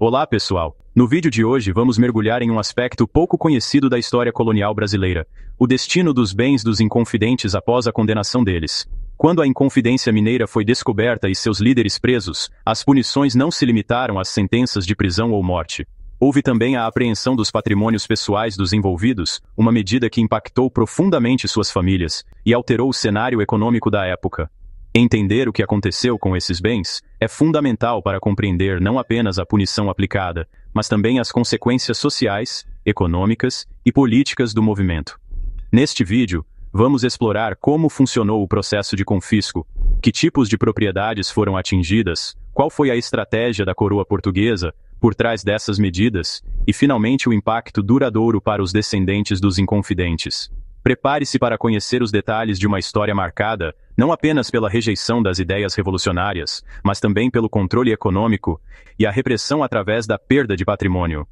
Olá, pessoal! No vídeo de hoje vamos mergulhar em um aspecto pouco conhecido da história colonial brasileira: o destino dos bens dos inconfidentes após a condenação deles. Quando a Inconfidência Mineira foi descoberta e seus líderes presos, as punições não se limitaram às sentenças de prisão ou morte. Houve também a apreensão dos patrimônios pessoais dos envolvidos, uma medida que impactou profundamente suas famílias e alterou o cenário econômico da época. Entender o que aconteceu com esses bens é fundamental para compreender não apenas a punição aplicada, mas também as consequências sociais, econômicas e políticas do movimento. Neste vídeo, vamos explorar como funcionou o processo de confisco, que tipos de propriedades foram atingidas, qual foi a estratégia da coroa portuguesa por trás dessas medidas e, finalmente, o impacto duradouro para os descendentes dos inconfidentes. Prepare-se para conhecer os detalhes de uma história marcada não apenas pela rejeição das ideias revolucionárias, mas também pelo controle econômico e a repressão através da perda de patrimônio.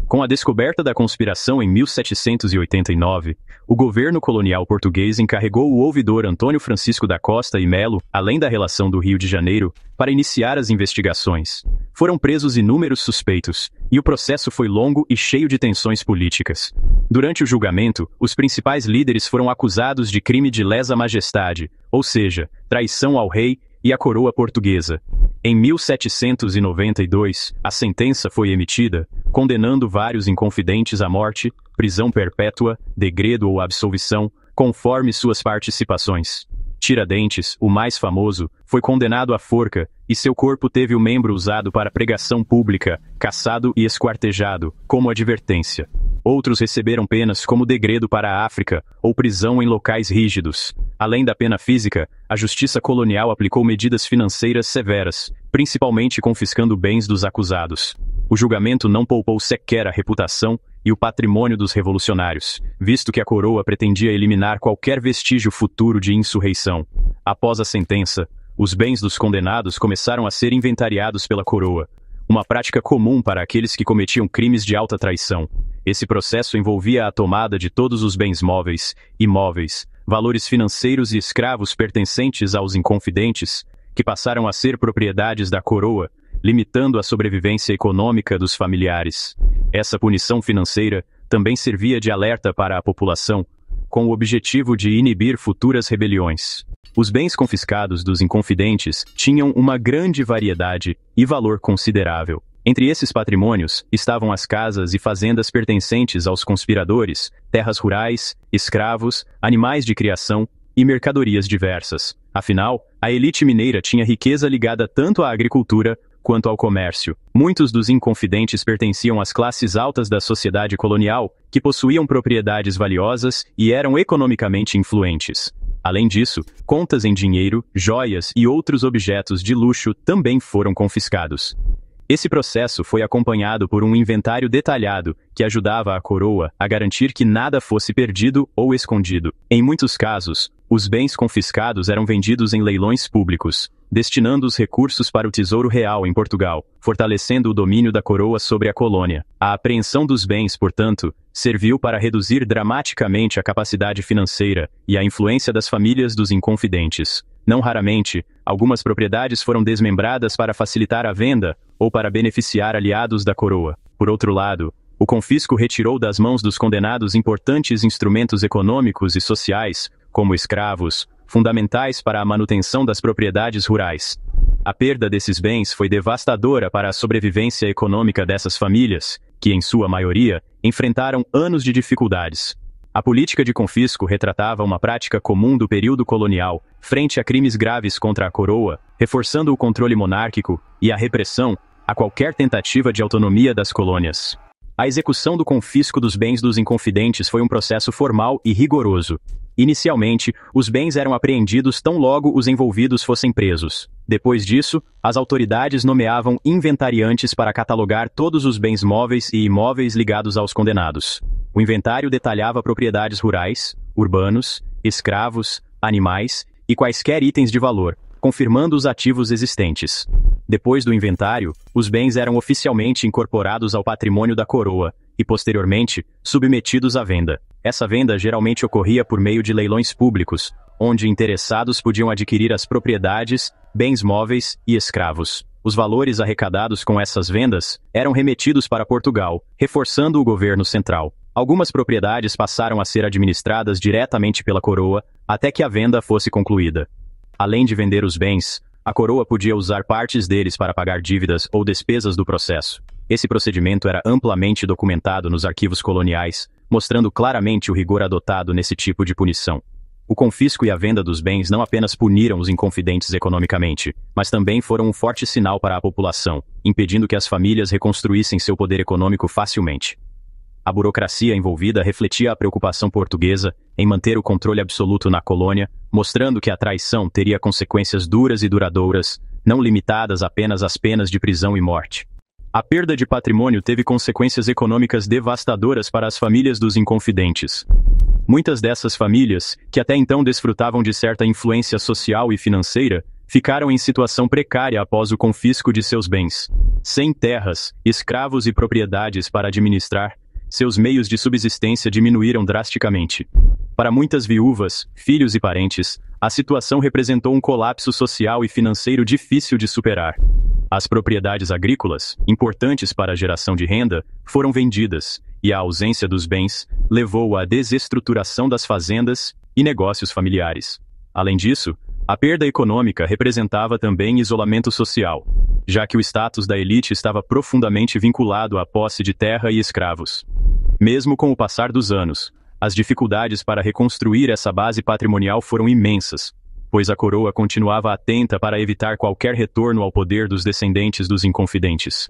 Com a descoberta da conspiração em 1789, o governo colonial português encarregou o ouvidor Antônio Francisco da Costa e Melo, além da relação do Rio de Janeiro, para iniciar as investigações. Foram presos inúmeros suspeitos, e o processo foi longo e cheio de tensões políticas. Durante o julgamento, os principais líderes foram acusados de crime de lesa majestade, ou seja, traição ao rei e à coroa portuguesa. Em 1792, a sentença foi emitida, condenando vários inconfidentes à morte, prisão perpétua, degredo ou absolvição, conforme suas participações. Tiradentes, o mais famoso, foi condenado à forca, e seu corpo teve o membro usado para pregação pública, caçado e esquartejado, como advertência. Outros receberam penas como degredo para a África, ou prisão em locais rígidos. Além da pena física, a justiça colonial aplicou medidas financeiras severas, principalmente confiscando bens dos acusados. O julgamento não poupou sequer a reputação e o patrimônio dos revolucionários, visto que a coroa pretendia eliminar qualquer vestígio futuro de insurreição. Após a sentença, os bens dos condenados começaram a ser inventariados pela coroa, uma prática comum para aqueles que cometiam crimes de alta traição. Esse processo envolvia a tomada de todos os bens móveis, imóveis, valores financeiros e escravos pertencentes aos inconfidentes, que passaram a ser propriedades da coroa, limitando a sobrevivência econômica dos familiares. Essa punição financeira também servia de alerta para a população, com o objetivo de inibir futuras rebeliões. Os bens confiscados dos inconfidentes tinham uma grande variedade e valor considerável. Entre esses patrimônios estavam as casas e fazendas pertencentes aos conspiradores, terras rurais, escravos, animais de criação e mercadorias diversas. Afinal, a elite mineira tinha riqueza ligada tanto à agricultura quanto ao comércio. Muitos dos inconfidentes pertenciam às classes altas da sociedade colonial, que possuíam propriedades valiosas e eram economicamente influentes. Além disso, contas em dinheiro, joias e outros objetos de luxo também foram confiscados. Esse processo foi acompanhado por um inventário detalhado que ajudava a coroa a garantir que nada fosse perdido ou escondido. Em muitos casos, os bens confiscados eram vendidos em leilões públicos, destinando os recursos para o Tesouro Real em Portugal, fortalecendo o domínio da coroa sobre a colônia. A apreensão dos bens, portanto, serviu para reduzir dramaticamente a capacidade financeira e a influência das famílias dos inconfidentes. Não raramente, algumas propriedades foram desmembradas para facilitar a venda ou para beneficiar aliados da coroa. Por outro lado, o confisco retirou das mãos dos condenados importantes instrumentos econômicos e sociais, como escravos, fundamentais para a manutenção das propriedades rurais. A perda desses bens foi devastadora para a sobrevivência econômica dessas famílias, que, em sua maioria, enfrentaram anos de dificuldades. A política de confisco retratava uma prática comum do período colonial, frente a crimes graves contra a coroa, reforçando o controle monárquico e a repressão a qualquer tentativa de autonomia das colônias. A execução do confisco dos bens dos inconfidentes foi um processo formal e rigoroso. Inicialmente, os bens eram apreendidos tão logo os envolvidos fossem presos. Depois disso, as autoridades nomeavam inventariantes para catalogar todos os bens móveis e imóveis ligados aos condenados. O inventário detalhava propriedades rurais, urbanos, escravos, animais e quaisquer itens de valor, confirmando os ativos existentes. Depois do inventário, os bens eram oficialmente incorporados ao patrimônio da coroa e, posteriormente, submetidos à venda. Essa venda geralmente ocorria por meio de leilões públicos, onde interessados podiam adquirir as propriedades, bens móveis e escravos. Os valores arrecadados com essas vendas eram remetidos para Portugal, reforçando o governo central. Algumas propriedades passaram a ser administradas diretamente pela coroa até que a venda fosse concluída. Além de vender os bens, a coroa podia usar partes deles para pagar dívidas ou despesas do processo. Esse procedimento era amplamente documentado nos arquivos coloniais, mostrando claramente o rigor adotado nesse tipo de punição. O confisco e a venda dos bens não apenas puniram os inconfidentes economicamente, mas também foram um forte sinal para a população, impedindo que as famílias reconstruíssem seu poder econômico facilmente. A burocracia envolvida refletia a preocupação portuguesa em manter o controle absoluto na colônia, mostrando que a traição teria consequências duras e duradouras, não limitadas apenas às penas de prisão e morte. A perda de patrimônio teve consequências econômicas devastadoras para as famílias dos inconfidentes. Muitas dessas famílias, que até então desfrutavam de certa influência social e financeira, ficaram em situação precária após o confisco de seus bens. Sem terras, escravos e propriedades para administrar, seus meios de subsistência diminuíram drasticamente. Para muitas viúvas, filhos e parentes, a situação representou um colapso social e financeiro difícil de superar. As propriedades agrícolas, importantes para a geração de renda, foram vendidas, e a ausência dos bens levou à desestruturação das fazendas e negócios familiares. Além disso, a perda econômica representava também isolamento social, já que o status da elite estava profundamente vinculado à posse de terra e escravos. Mesmo com o passar dos anos, as dificuldades para reconstruir essa base patrimonial foram imensas, pois a coroa continuava atenta para evitar qualquer retorno ao poder dos descendentes dos inconfidentes.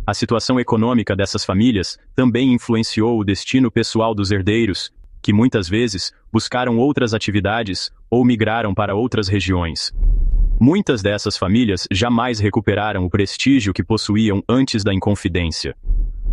A situação econômica dessas famílias também influenciou o destino pessoal dos herdeiros, que muitas vezes buscaram outras atividades ou migraram para outras regiões. Muitas dessas famílias jamais recuperaram o prestígio que possuíam antes da inconfidência.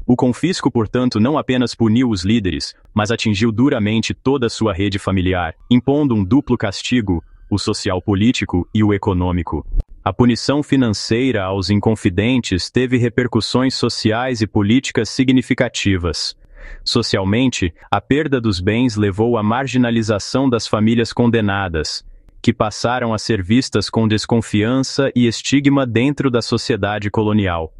O confisco, portanto, não apenas puniu os líderes, mas atingiu duramente toda a sua rede familiar, impondo um duplo castigo, o social-político e o econômico. A punição financeira aos inconfidentes teve repercussões sociais e políticas significativas. Socialmente, a perda dos bens levou à marginalização das famílias condenadas, que passaram a ser vistas com desconfiança e estigma dentro da sociedade colonial.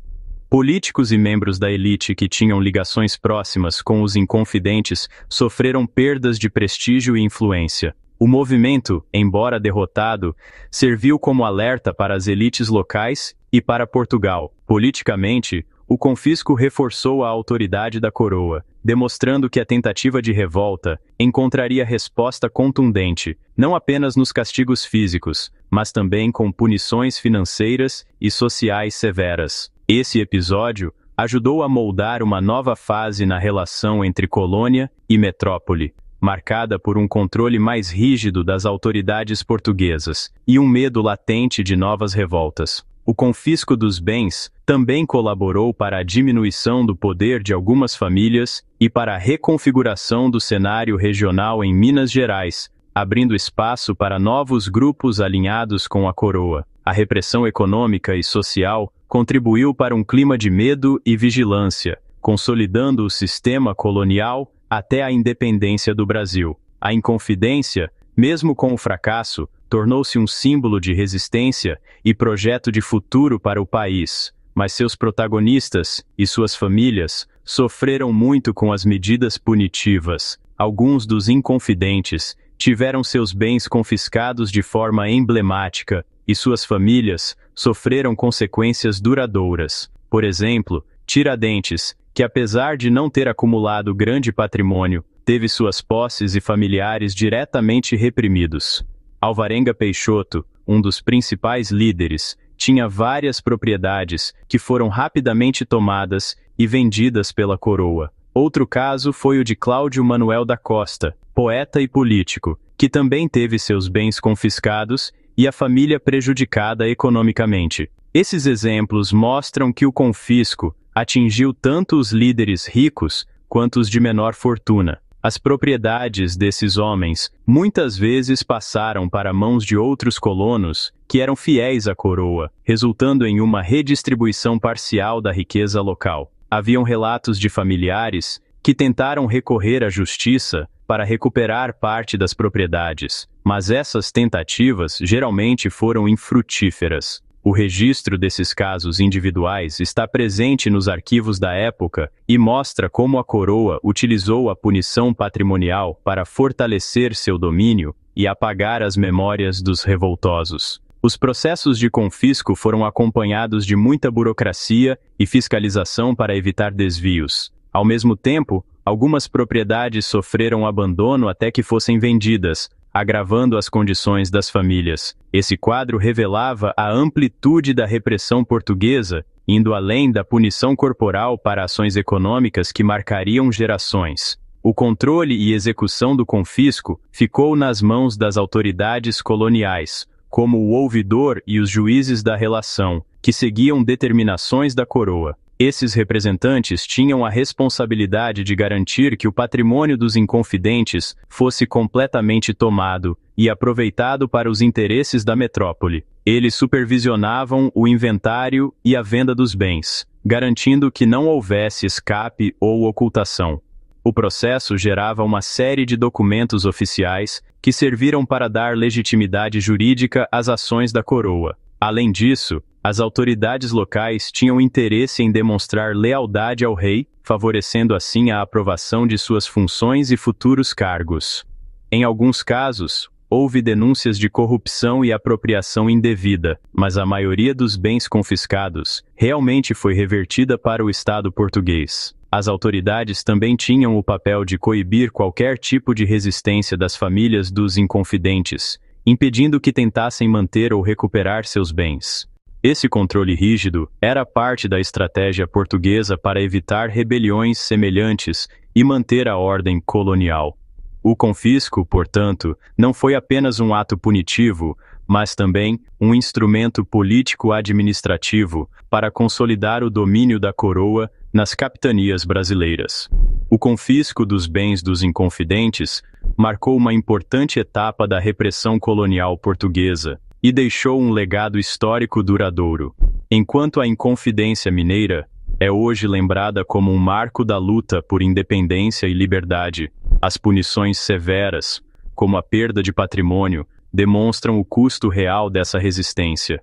Políticos e membros da elite que tinham ligações próximas com os inconfidentes sofreram perdas de prestígio e influência. O movimento, embora derrotado, serviu como alerta para as elites locais e para Portugal. Politicamente, o confisco reforçou a autoridade da coroa, demonstrando que a tentativa de revolta encontraria resposta contundente, não apenas nos castigos físicos, mas também com punições financeiras e sociais severas. Esse episódio ajudou a moldar uma nova fase na relação entre colônia e metrópole, marcada por um controle mais rígido das autoridades portuguesas e um medo latente de novas revoltas. O confisco dos bens também colaborou para a diminuição do poder de algumas famílias e para a reconfiguração do cenário regional em Minas Gerais, abrindo espaço para novos grupos alinhados com a coroa. A repressão econômica e social contribuiu para um clima de medo e vigilância, consolidando o sistema colonial até a independência do Brasil. A inconfidência, mesmo com o fracasso, tornou-se um símbolo de resistência e projeto de futuro para o país, mas seus protagonistas e suas famílias sofreram muito com as medidas punitivas. Alguns dos inconfidentes tiveram seus bens confiscados de forma emblemática e suas famílias sofreram consequências duradouras. Por exemplo, Tiradentes, que apesar de não ter acumulado grande patrimônio, teve suas posses e familiares diretamente reprimidos. Alvarenga Peixoto, um dos principais líderes, tinha várias propriedades que foram rapidamente tomadas e vendidas pela coroa. Outro caso foi o de Cláudio Manuel da Costa, poeta e político, que também teve seus bens confiscados e a família prejudicada economicamente. Esses exemplos mostram que o confisco atingiu tanto os líderes ricos quanto os de menor fortuna. As propriedades desses homens muitas vezes passaram para mãos de outros colonos que eram fiéis à coroa, resultando em uma redistribuição parcial da riqueza local. Haviam relatos de familiares que tentaram recorrer à justiça para recuperar parte das propriedades, mas essas tentativas geralmente foram infrutíferas. O registro desses casos individuais está presente nos arquivos da época e mostra como a coroa utilizou a punição patrimonial para fortalecer seu domínio e apagar as memórias dos revoltosos. Os processos de confisco foram acompanhados de muita burocracia e fiscalização para evitar desvios. Ao mesmo tempo, algumas propriedades sofreram abandono até que fossem vendidas, agravando as condições das famílias. Esse quadro revelava a amplitude da repressão portuguesa, indo além da punição corporal para ações econômicas que marcariam gerações. O controle e execução do confisco ficou nas mãos das autoridades coloniais, como o ouvidor e os juízes da relação, que seguiam determinações da coroa. Esses representantes tinham a responsabilidade de garantir que o patrimônio dos inconfidentes fosse completamente tomado e aproveitado para os interesses da metrópole. Eles supervisionavam o inventário e a venda dos bens, garantindo que não houvesse escape ou ocultação. O processo gerava uma série de documentos oficiais que serviram para dar legitimidade jurídica às ações da coroa. Além disso, as autoridades locais tinham interesse em demonstrar lealdade ao rei, favorecendo assim a aprovação de suas funções e futuros cargos. Em alguns casos, houve denúncias de corrupção e apropriação indevida, mas a maioria dos bens confiscados realmente foi revertida para o Estado português. As autoridades também tinham o papel de coibir qualquer tipo de resistência das famílias dos inconfidentes, impedindo que tentassem manter ou recuperar seus bens. Esse controle rígido era parte da estratégia portuguesa para evitar rebeliões semelhantes e manter a ordem colonial. O confisco, portanto, não foi apenas um ato punitivo, mas também um instrumento político-administrativo para consolidar o domínio da coroa nas capitanias brasileiras. O confisco dos bens dos inconfidentes marcou uma importante etapa da repressão colonial portuguesa e deixou um legado histórico duradouro. Enquanto a Inconfidência Mineira é hoje lembrada como um marco da luta por independência e liberdade, as punições severas, como a perda de patrimônio, demonstram o custo real dessa resistência.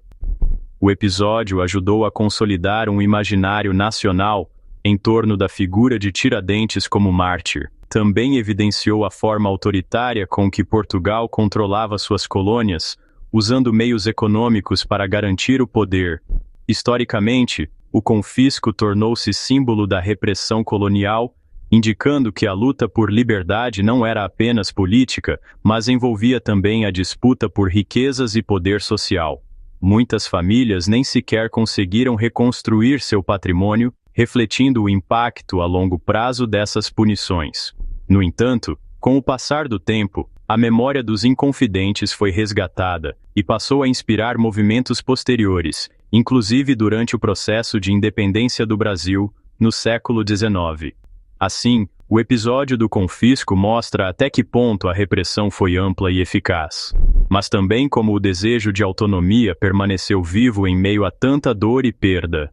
O episódio ajudou a consolidar um imaginário nacional em torno da figura de Tiradentes como mártir. Também evidenciou a forma autoritária com que Portugal controlava suas colônias, usando meios econômicos para garantir o poder. Historicamente, o confisco tornou-se símbolo da repressão colonial, indicando que a luta por liberdade não era apenas política, mas envolvia também a disputa por riquezas e poder social. Muitas famílias nem sequer conseguiram reconstruir seu patrimônio, refletindo o impacto a longo prazo dessas punições. No entanto, com o passar do tempo, a memória dos inconfidentes foi resgatada e passou a inspirar movimentos posteriores, inclusive durante o processo de independência do Brasil, no século XIX. Assim, o episódio do confisco mostra até que ponto a repressão foi ampla e eficaz, mas também como o desejo de autonomia permaneceu vivo em meio a tanta dor e perda.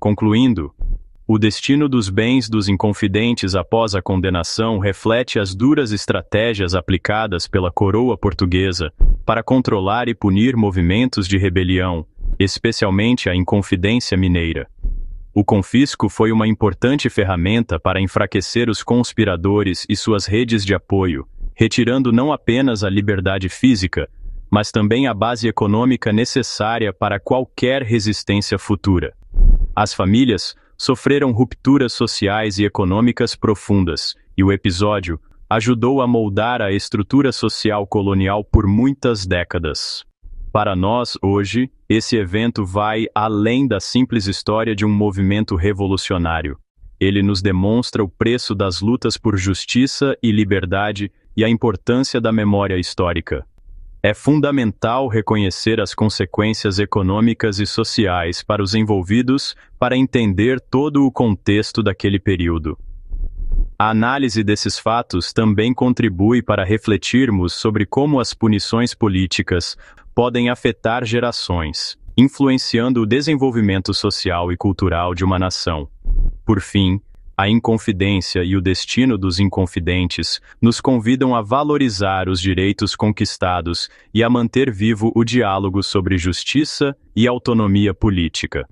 Concluindo, o destino dos bens dos inconfidentes após a condenação reflete as duras estratégias aplicadas pela coroa portuguesa para controlar e punir movimentos de rebelião, especialmente a Inconfidência Mineira. O confisco foi uma importante ferramenta para enfraquecer os conspiradores e suas redes de apoio, retirando não apenas a liberdade física, mas também a base econômica necessária para qualquer resistência futura. As famílias sofreram rupturas sociais e econômicas profundas, e o episódio ajudou a moldar a estrutura social colonial por muitas décadas. Para nós, hoje, esse evento vai além da simples história de um movimento revolucionário. Ele nos demonstra o preço das lutas por justiça e liberdade e a importância da memória histórica. É fundamental reconhecer as consequências econômicas e sociais para os envolvidos para entender todo o contexto daquele período. A análise desses fatos também contribui para refletirmos sobre como as punições políticas podem afetar gerações, influenciando o desenvolvimento social e cultural de uma nação. Por fim, A Inconfidência e o Destino dos Inconfidentes nos convidam a valorizar os direitos conquistados e a manter vivo o diálogo sobre justiça e autonomia política.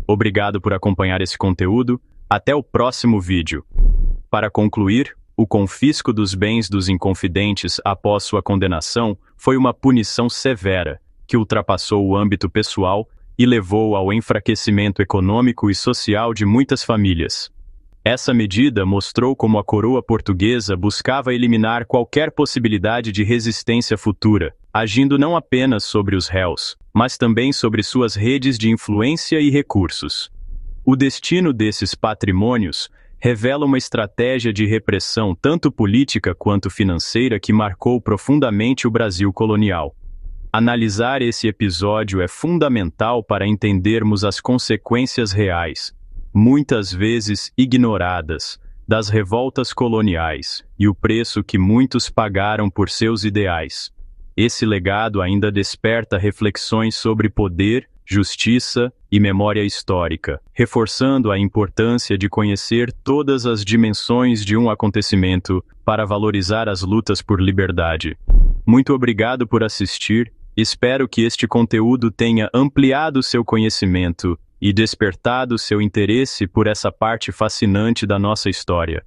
Obrigado por acompanhar esse conteúdo. Até o próximo vídeo. Para concluir, o confisco dos bens dos inconfidentes após sua condenação foi uma punição severa, que ultrapassou o âmbito pessoal e levou ao enfraquecimento econômico e social de muitas famílias. Essa medida mostrou como a coroa portuguesa buscava eliminar qualquer possibilidade de resistência futura, agindo não apenas sobre os réus, mas também sobre suas redes de influência e recursos. O destino desses patrimônios revela uma estratégia de repressão tanto política quanto financeira que marcou profundamente o Brasil colonial. Analisar esse episódio é fundamental para entendermos as consequências reais, muitas vezes ignoradas, das revoltas coloniais e o preço que muitos pagaram por seus ideais. Esse legado ainda desperta reflexões sobre poder, justiça e memória histórica, reforçando a importância de conhecer todas as dimensões de um acontecimento para valorizar as lutas por liberdade. Muito obrigado por assistir, espero que este conteúdo tenha ampliado seu conhecimento e despertado seu interesse por essa parte fascinante da nossa história.